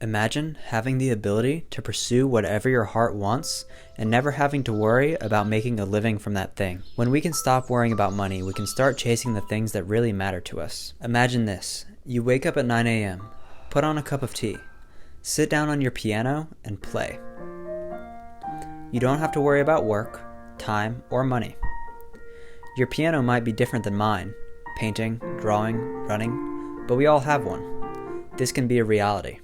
Imagine having the ability to pursue whatever your heart wants and never having to worry about making a living from that thing. When we can stop worrying about money, we can start chasing the things that really matter to us. Imagine this. You wake up at 9 a.m., put on a cup of tea, sit down on your piano, and play. You don't have to worry about work, time, or money. Your piano might be different than mine, painting, drawing, running, but we all have one. This can be a reality.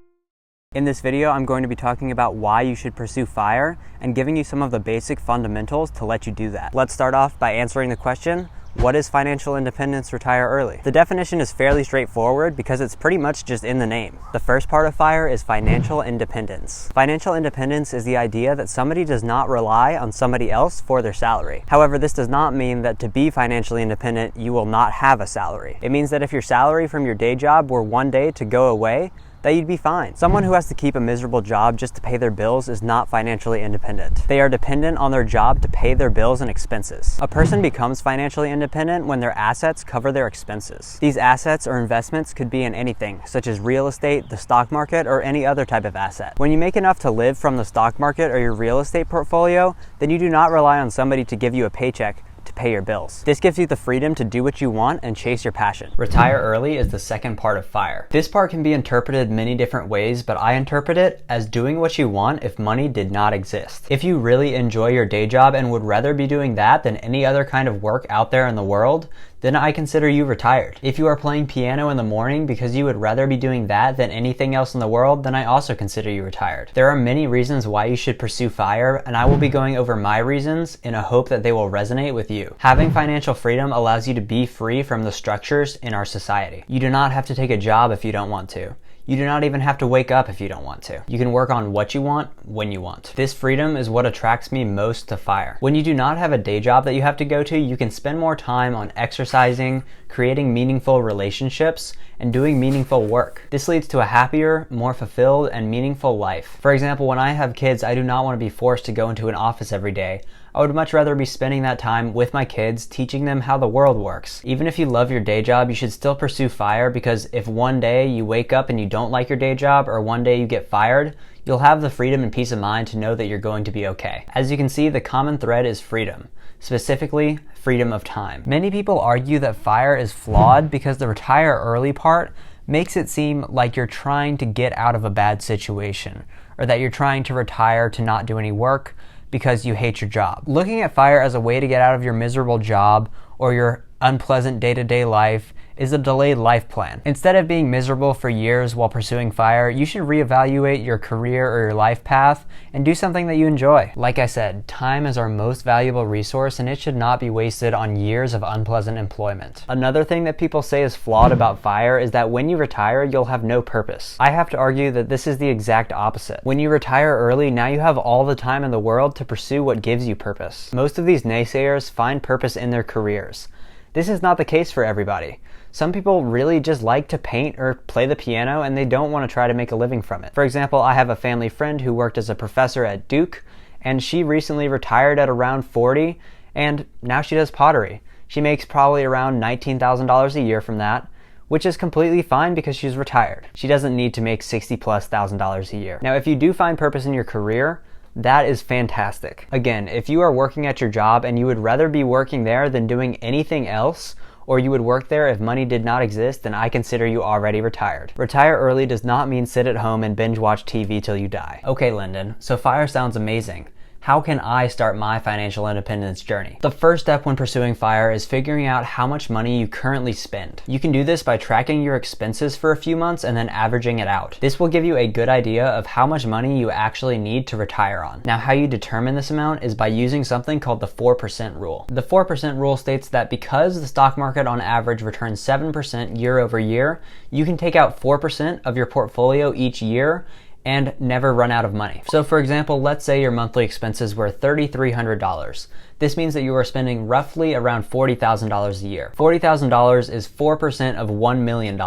In this video, I'm going to be talking about why you should pursue FIRE and giving you some of the basic fundamentals to let you do that. Let's start off by answering the question, what is financial independence, retire early? The definition is fairly straightforward because it's pretty much just in the name. The first part of FIRE is financial independence. Financial independence is the idea that somebody does not rely on somebody else for their salary. However, this does not mean that to be financially independent, you will not have a salary. It means that if your salary from your day job were one day to go away, that you'd be fine. Someone who has to keep a miserable job just to pay their bills is not financially independent. They are dependent on their job to pay their bills and expenses. A person becomes financially independent when their assets cover their expenses. These assets or investments could be in anything, such as real estate, the stock market, or any other type of asset. When you make enough to live from the stock market or your real estate portfolio, then you do not rely on somebody to give you a paycheck to pay your bills. This gives you the freedom to do what you want and chase your passion. Retire early is the second part of FIRE. This part can be interpreted many different ways, but I interpret it as doing what you want if money did not exist. If you really enjoy your day job and would rather be doing that than any other kind of work out there in the world, then I consider you retired. If you are playing piano in the morning because you would rather be doing that than anything else in the world, then I also consider you retired. There are many reasons why you should pursue FIRE, and I will be going over my reasons in a hope that they will resonate with you. Having financial freedom allows you to be free from the structures in our society. You do not have to take a job if you don't want to. You do not even have to wake up if you don't want to. You can work on what you want, when you want. This freedom is what attracts me most to FIRE. When you do not have a day job that you have to go to, you can spend more time on exercising, creating meaningful relationships, and doing meaningful work. This leads to a happier, more fulfilled, and meaningful life. For example, when I have kids, I do not want to be forced to go into an office every day. I would much rather be spending that time with my kids, teaching them how the world works. Even if you love your day job, you should still pursue FIRE, because if one day you wake up and you don't like your day job, or one day you get fired, you'll have the freedom and peace of mind to know that you're going to be okay. As you can see, the common thread is freedom. Specifically, freedom of time. Many people argue that FIRE is flawed because the retire early part makes it seem like you're trying to get out of a bad situation, or that you're trying to retire to not do any work because you hate your job. Looking at FIRE as a way to get out of your miserable job or your unpleasant day-to-day life is a delayed life plan. Instead of being miserable for years while pursuing FIRE, you should reevaluate your career or your life path and do something that you enjoy. Like I said, time is our most valuable resource, and it should not be wasted on years of unpleasant employment. Another thing that people say is flawed about FIRE is that when you retire, you'll have no purpose. I have to argue that this is the exact opposite. When you retire early, now you have all the time in the world to pursue what gives you purpose. Most of these naysayers find purpose in their careers. This is not the case for everybody. Some people really just like to paint or play the piano, and they don't want to try to make a living from it. For example, I have a family friend who worked as a professor at Duke, and she recently retired at around 40, and now she does pottery. She makes probably around $19,000 a year from that, which is completely fine because she's retired. She doesn't need to make $60,000+ a year. Now, if you do find purpose in your career, that is fantastic. Again, if you are working at your job and you would rather be working there than doing anything else, or you would work there if money did not exist, then I consider you already retired. Retire early does not mean sit at home and binge watch TV till you die. Okay, Lyndon, so FIRE sounds amazing. How can I start my financial independence journey? The first step when pursuing FIRE is figuring out how much money you currently spend. You can do this by tracking your expenses for a few months and then averaging it out. This will give you a good idea of how much money you actually need to retire on. Now, how you determine this amount is by using something called the 4% rule. The 4% rule states that because the stock market on average returns 7% year over year, you can take out 4% of your portfolio each year and never run out of money. So for example, let's say your monthly expenses were $3,300. This means that you are spending roughly around $40,000 a year. $40,000 is 4% of $1 million.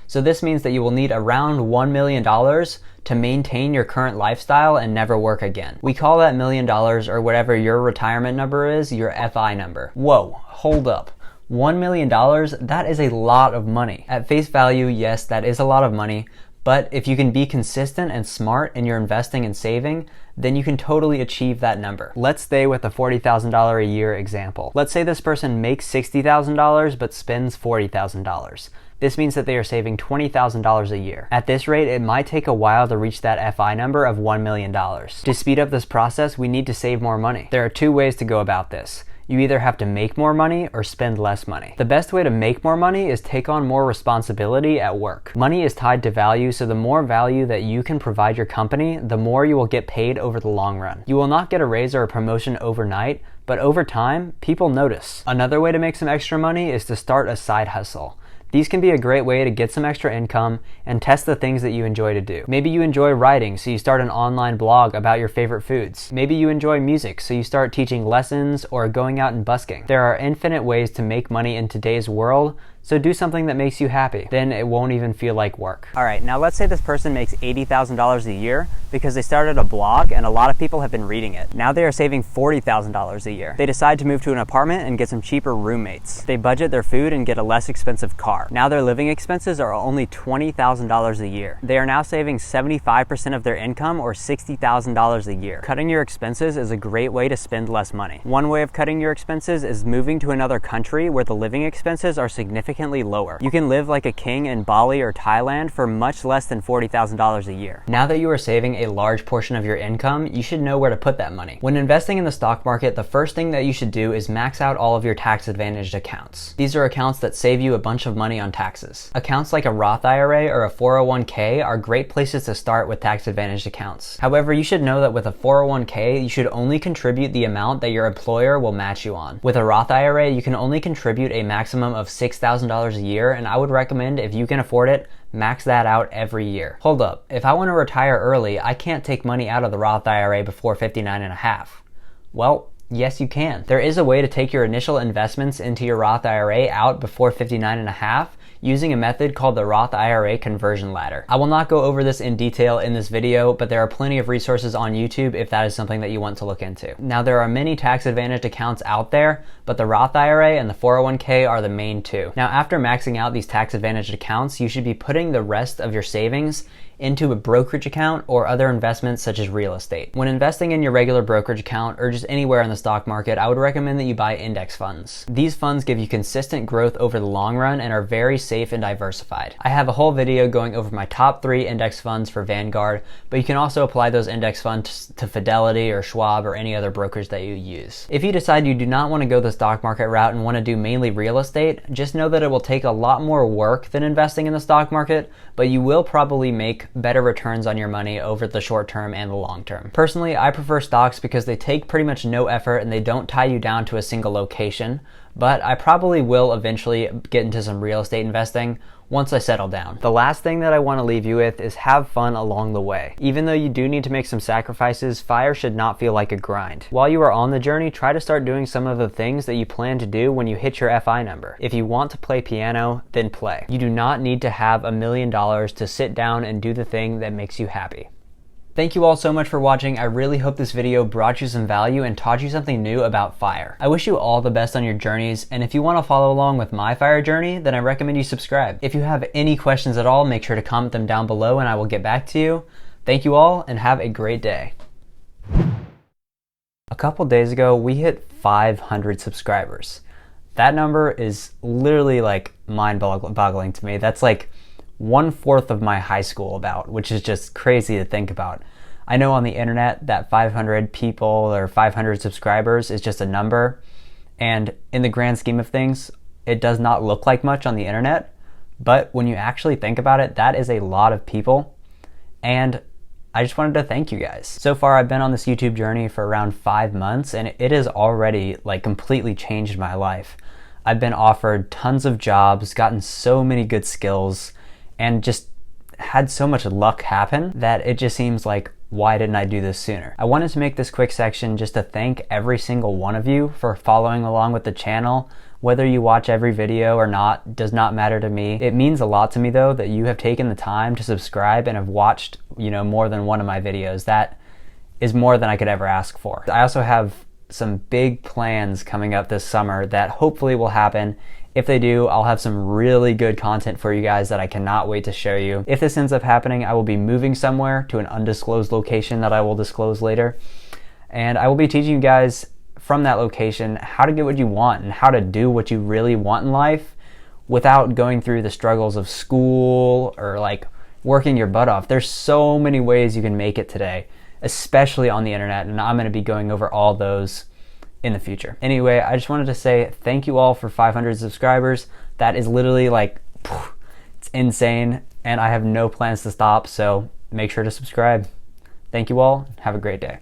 So this means that you will need around $1 million to maintain your current lifestyle and never work again. We call that $1 million, or whatever your retirement number is, your FI number. Whoa, hold up. $1 million, that is a lot of money. At face value, yes, that is a lot of money, But if you can be consistent and smart in your investing and saving, then you can totally achieve that number. Let's stay with the $40,000 a year example. Let's say this person makes $60,000 but spends $40,000. This means that they are saving $20,000 a year. At this rate, it might take a while to reach that FI number of $1 million. To speed up this process, we need to save more money. There are two ways to go about this. You either have to make more money or spend less money. The best way to make more money is take on more responsibility at work. Money is tied to value, so the more value that you can provide your company, the more you will get paid over the long run. You will not get a raise or a promotion overnight, but over time, people notice. Another way to make some extra money is to start a side hustle. These can be a great way to get some extra income and test the things that you enjoy to do. Maybe you enjoy writing, so you start an online blog about your favorite foods. Maybe you enjoy music, so you start teaching lessons or going out and busking. There are infinite ways to make money in today's world, so do something that makes you happy. Then it won't even feel like work. All right, now let's say this person makes $80,000 a year because they started a blog and a lot of people have been reading it. Now they are saving $40,000 a year. They decide to move to an apartment and get some cheaper roommates. They budget their food and get a less expensive car. Now their living expenses are only $20,000 a year. They are now saving 75% of their income, or $60,000 a year. Cutting your expenses is a great way to spend less money. One way of cutting your expenses is moving to another country where the living expenses are significantly lower. You can live like a king in Bali or Thailand for much less than $40,000 a year. Now that you are saving a large portion of your income, you should know where to put that money. When investing in the stock market, the first thing that you should do is max out all of your tax-advantaged accounts. These are accounts that save you a bunch of money on taxes. Accounts like a Roth IRA or a 401k are great places to start with tax-advantaged accounts. However, you should know that with a 401k, you should only contribute the amount that your employer will match you on. With a Roth IRA, you can only contribute a maximum of $6,000 a year, and I would recommend, if you can afford it, max that out every year. Hold up, if I want to retire early, I can't take money out of the Roth IRA before 59 and a half. Well, yes, you can. There is a way to take your initial investments into your Roth IRA out before 59 and a half using a method called the Roth IRA conversion ladder. I will not go over this in detail in this video, but there are plenty of resources on YouTube if that is something that you want to look into. Now, there are many tax-advantaged accounts out there, but the Roth IRA and the 401k are the main two. Now, after maxing out these tax-advantaged accounts, you should be putting the rest of your savings into a brokerage account or other investments such as real estate. When investing in your regular brokerage account or just anywhere in the stock market, I would recommend that you buy index funds. These funds give you consistent growth over the long run and are very safe and diversified. I have a whole video going over my top 3 index funds for Vanguard, but you can also apply those index funds to Fidelity or Schwab or any other brokerage that you use. If you decide you do not want to go the stock market route and want to do mainly real estate, just know that it will take a lot more work than investing in the stock market, but you will probably make better returns on your money over the short term and the long term. Personally, I prefer stocks because they take pretty much no effort and they don't tie you down to a single location, but I probably will eventually get into some real estate investing once I settle down. The last thing that I want to leave you with is have fun along the way. Even though you do need to make some sacrifices, FIRE should not feel like a grind. While you are on the journey, try to start doing some of the things that you plan to do when you hit your FI number. If you want to play piano, then play. You do not need to have $1 million to sit down and do the thing that makes you happy. Thank you all so much for watching. I really hope this video brought you some value and taught you something new about FIRE. I wish you all the best on your journeys, and if you want to follow along with my FIRE journey, then I recommend you subscribe. If you have any questions at all, make sure to comment them down below and I will get back to you. Thank you all and have a great day. A couple days ago, we hit 500 subscribers. That number is literally like mind-boggling to me. That's like 1/4 of my high school about, which is just crazy to think about. I know on the internet that 500 people or 500 subscribers is just a number, and in the grand scheme of things, it does not look like much on the internet, but when you actually think about it, that is a lot of people, and I just wanted to thank you guys. So far, I've been on this YouTube journey for around 5 months, and it has already like completely changed my life. I've been offered tons of jobs, gotten so many good skills, and just had so much luck happen that it just seems like, why didn't I do this sooner? I wanted to make this quick section just to thank every single one of you for following along with the channel. Whether you watch every video or not does not matter to me. It means a lot to me though that you have taken the time to subscribe and have watched, more than one of my videos. That is more than I could ever ask for. I also have some big plans coming up this summer that hopefully will happen If they do, I'll have some really good content for you guys that I cannot wait to show you. If this ends up happening, I will be moving somewhere to an undisclosed location that I will disclose later. And I will be teaching you guys from that location how to get what you want and how to do what you really want in life without going through the struggles of school or like working your butt off. There's so many ways you can make it today, especially on the internet, and I'm going to be going over all those in the future. Anyway, I just wanted to say thank you all for 500 subscribers. That is literally like, it's insane, and I have no plans to stop, so make sure to subscribe. Thank you all. Have a great day.